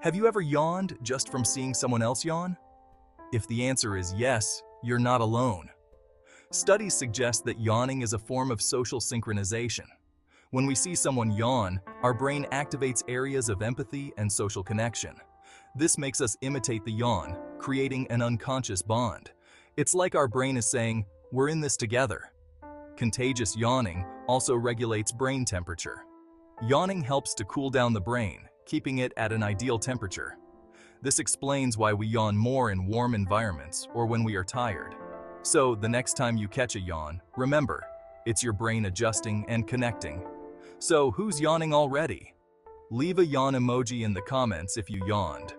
Have you ever yawned just from seeing someone else yawn? If the answer is yes, you're not alone. Studies suggest that yawning is a form of social synchronization. When we see someone yawn, our brain activates areas of empathy and social connection. This makes us imitate the yawn, creating an unconscious bond. It's like our brain is saying, "We're in this together." Contagious yawning also regulates brain temperature. Yawning helps to cool down the brain, keeping it at an ideal temperature. This explains why we yawn more in warm environments or when we are tired. So, the next time you catch a yawn, remember, it's your brain adjusting and connecting. So, who's yawning already? Leave a yawn emoji in the comments if you yawned.